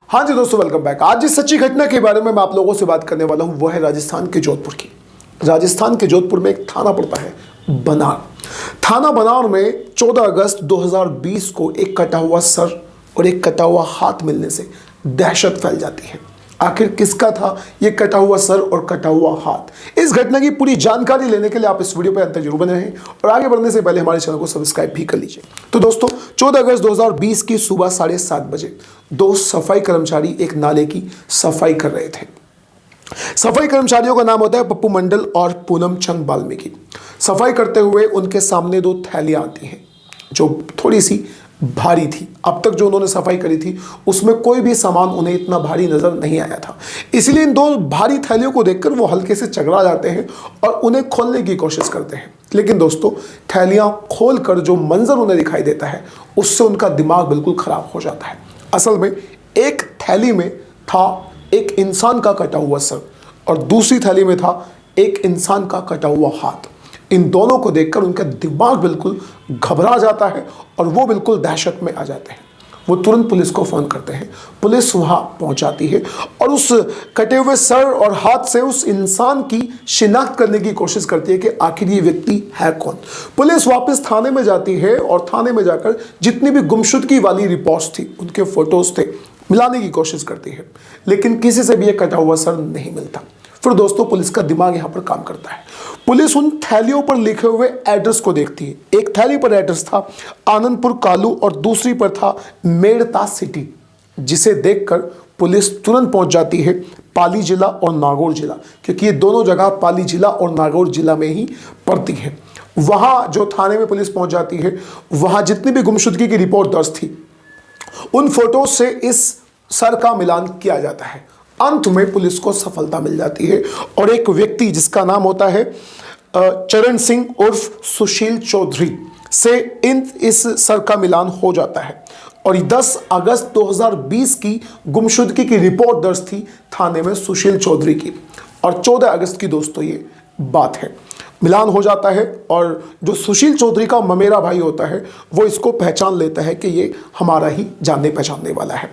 हाँ जी दोस्तों, welcome back. आज जिस सच्ची घटना के बारे में मैं आप लोगों से बात करने वाला हूँ वो है राजस्थान के जोधपुर की। राजस्थान के जोधपुर में एक थाना पड़ता है बनार। थाना बनार में 14 अगस्त 2020 को एक कटा हुआ सर और एक कटा हुआ हाथ मिलने से दहशत फैल जाती है। आखिर किसका था ये कटा हुआ सर और कटा हुआ हाथ? इस घटना की पूरी जानकारी लेने के लिए आप इस वीडियो पर अंत तक जरूर बने रहें और आगे बढ़ने से पहले हमारे चैनल को सब्सक्राइब भी कर लीजिए। तो दोस्तों, 14 अगस्त 2020 की सुबह 7:30 बजे दो सफाई कर्मचारी एक नाले की सफाई कर रहे थे। सफाई कर्मचारियों का नाम होता है पप्पू मंडल और पूनम चंद वाल्मीकि। सफाई करते हुए उनके सामने दो थैलियां आती हैं जो थोड़ी सी भारी थी। अब तक जो उन्होंने सफाई करी थी उसमें कोई भी सामान उन्हें इतना भारी नजर नहीं आया था, इसलिए इन दो भारी थैलियों को देखकर वो हल्के से चकरा जाते हैं और उन्हें खोलने की कोशिश करते हैं। लेकिन दोस्तों, थैलियां खोलकर जो मंजर उन्हें दिखाई देता है उससे उनका दिमाग बिल्कुल खराब हो जाता है। असल में एक थैली में था एक इंसान का कटा हुआ सर और दूसरी थैली में था एक इंसान का कटा हुआ हाथ। इन दोनों को देखकर उनका दिमाग बिल्कुल घबरा जाता है और वो बिल्कुल दहशत में आ जाते हैं। वो तुरंत पुलिस को फ़ोन करते हैं। पुलिस वहाँ पहुँच जाती है और उस कटे हुए सर और हाथ से उस इंसान की शिनाख्त करने की कोशिश करती है कि आखिर ये व्यक्ति है कौन। पुलिस वापस थाने में जाती है और थाने में जाकर जितनी भी गुमशुदगी वाली रिपोर्ट्स थी, उनके फोटोज थे, मिलाने की कोशिश करती है, लेकिन किसी से भी ये कटा हुआ सर नहीं मिलता। फिर दोस्तों, पुलिस का दिमाग यहाँ पर काम करता है। पुलिस उन थैलियों पर लिखे हुए एड्रेस को देखती है। एक थैली पर एड्रेस था आनंदपुर कालू और दूसरी पर था मेड़ता सिटी, जिसे देखकर पुलिस तुरंत पहुंच जाती है पाली जिला और नागौर जिला, क्योंकि ये दोनों जगह पाली जिला और नागौर जिला में ही पड़ती है। वहाँ जो थाने में पुलिस पहुंच जाती है, वहाँ जितनी भी गुमशुदगी की रिपोर्ट दर्ज थी उन फोटो से इस सर का मिलान किया जाता है। अंत में पुलिस को सफलता मिल जाती है और एक व्यक्ति जिसका नाम होता है चरण सिंह उर्फ सुशील चौधरी से इस सर का मिलान हो जाता है। और 10 अगस्त 2020 की गुमशुदगी की रिपोर्ट दर्ज थी थाने में सुशील चौधरी की और 14 अगस्त की दोस्तों ये बात है। मिलान हो जाता है और जो सुशील चौधरी का ममेरा भाई होता है वो इसको पहचान लेता है कि ये हमारा ही जानने पहचानने वाला है।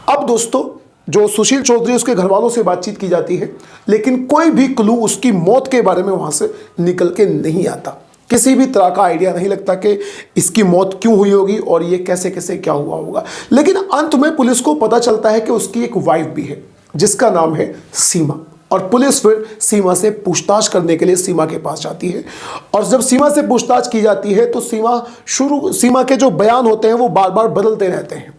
अब दोस्तों, जो सुशील चौधरी, उसके घर वालों से बातचीत की जाती है, लेकिन कोई भी क्लू उसकी मौत के बारे में वहाँ से निकल के नहीं आता। किसी भी तरह का आइडिया नहीं लगता कि इसकी मौत क्यों हुई होगी और ये कैसे कैसे क्या हुआ होगा। लेकिन अंत में पुलिस को पता चलता है कि उसकी एक वाइफ भी है जिसका नाम है सीमा, और पुलिस फिर सीमा से पूछताछ करने के लिए सीमा के पास जाती है। और जब सीमा से पूछताछ की जाती है तो सीमा के जो बयान होते हैं वो बार बार बदलते रहते हैं।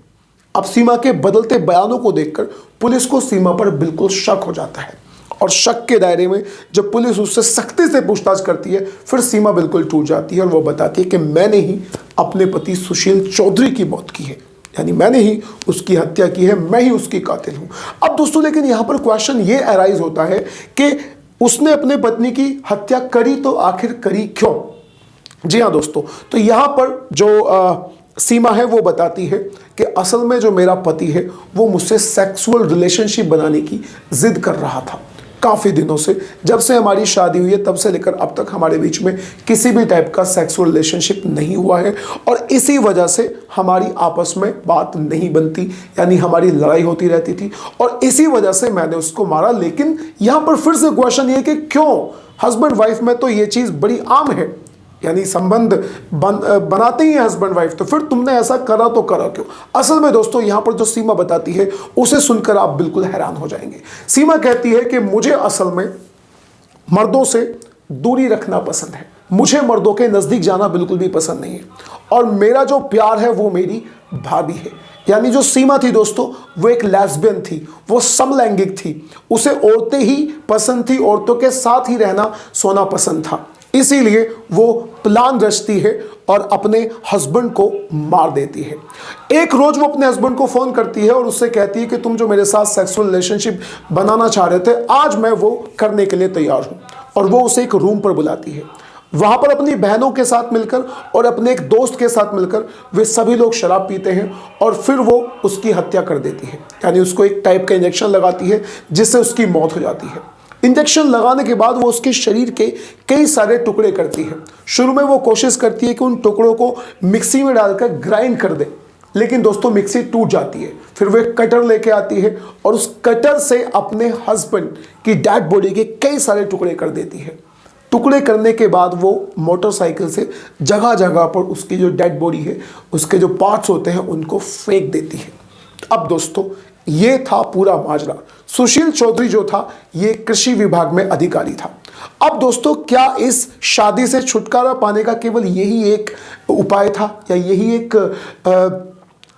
अब सीमा के बदलते बयानों को देखकर पुलिस को सीमा पर बिल्कुल शक हो जाता है और शक के दायरे में जब पुलिस उससे सख्ती से पूछताछ करती है फिर सीमा बिल्कुल टूट जाती है और वो बताती है कि मैंने ही अपने पति सुशील चौधरी की मौत की है, यानी मैंने ही उसकी हत्या की है, मैं ही उसकी कातिल हूँ। अब दोस्तों, लेकिन यहाँ पर क्वेश्चन ये अराइज होता है कि उसने अपने पत्नी की हत्या करी तो आखिर करी क्यों? जी हाँ दोस्तों, तो यहाँ पर जो सीमा है वो बताती है कि असल में जो मेरा पति है वो मुझसे सेक्सुअल रिलेशनशिप बनाने की जिद कर रहा था काफ़ी दिनों से। जब से हमारी शादी हुई है तब से लेकर अब तक हमारे बीच में किसी भी टाइप का सेक्सुअल रिलेशनशिप नहीं हुआ है और इसी वजह से हमारी आपस में बात नहीं बनती, यानी हमारी लड़ाई होती रहती थी और इसी वजह से मैंने उसको मारा। लेकिन यहाँ पर फिर से क्वेश्चन ये कि क्यों? हस्बैंड वाइफ में तो ये चीज़ बड़ी आम है, यानी संबंध बनाते ही हस्बैंड वाइफ, तो फिर तुमने ऐसा करा तो करा क्यों? असल में दोस्तों, यहां पर जो सीमा बताती है उसे सुनकर आप बिल्कुल हैरान हो जाएंगे। सीमा कहती है कि मुझे असल में मर्दों से दूरी रखना पसंद है, मुझे मर्दों के नजदीक जाना बिल्कुल भी पसंद नहीं है और मेरा जो प्यार है वो मेरी भाभी है। यानी जो सीमा थी दोस्तों वो एक लेस्बियन थी, वो समलैंगिक थी, उसे औरतें ही पसंद थी, औरतों के साथ ही रहना सोना पसंद था, इसीलिए वो प्लान रचती है और अपने हस्बैंड को मार देती है। एक रोज वो अपने हस्बैंड को फोन करती है और उससे कहती है कि तुम जो मेरे साथ सेक्सुअल रिलेशनशिप बनाना चाह रहे थे, आज मैं वो करने के लिए तैयार हूं। और वो उसे एक रूम पर बुलाती है। वहां पर अपनी बहनों के साथ मिलकर और अपने एक दोस्त के साथ मिलकर वे सभी लोग शराब पीते हैं और फिर वो उसकी हत्या कर देती है, यानी उसको एक टाइप का इंजेक्शन लगाती है जिससे उसकी मौत हो जाती है। इंजेक्शन लगाने के बाद वो उसके शरीर के कई सारे टुकड़े करती है। शुरू में वो कोशिश करती है कि उन टुकड़ों को मिक्सी में डालकर ग्राइंड कर दे, लेकिन दोस्तों मिक्सी टूट जाती है। फिर वो एक कटर लेके आती है और उस कटर से अपने हस्बैंड की डेड बॉडी के कई सारे टुकड़े कर देती है। टुकड़े करने के बाद वो मोटरसाइकिल से जगह जगह पर उसकी जो डेड बॉडी है, उसके जो पार्ट्स होते हैं, उनको फेंक देती है। अब दोस्तों ये था पूरा माजरा। सुशील चौधरी जो था ये कृषि विभाग में अधिकारी था। अब दोस्तों क्या इस शादी से छुटकारा पाने का केवल यही एक उपाय था या यही एक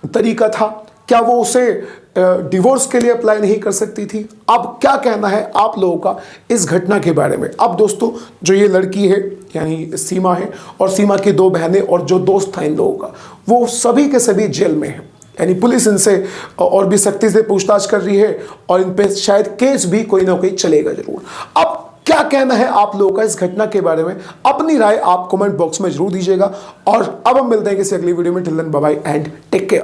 तरीका था? क्या वो उसे डिवोर्स के लिए अप्लाई नहीं कर सकती थी? अब क्या कहना है आप लोगों का इस घटना के बारे में? अब दोस्तों जो ये लड़की है यानी सीमा है और सीमा की 2 बहनें और जो दोस्त था इन लोगों का, वो सभी के सभी जेल में हैं। यानी पुलिस इनसे और भी सख्ती से पूछताछ कर रही है और इन पे शायद केस भी कोई ना कोई चलेगा जरूर। अब क्या कहना है आप लोगों का इस घटना के बारे में? अपनी राय आप कमेंट बॉक्स में जरूर दीजिएगा और अब हम मिलते हैं किसी अगली वीडियो में। Till then bye bye and take care.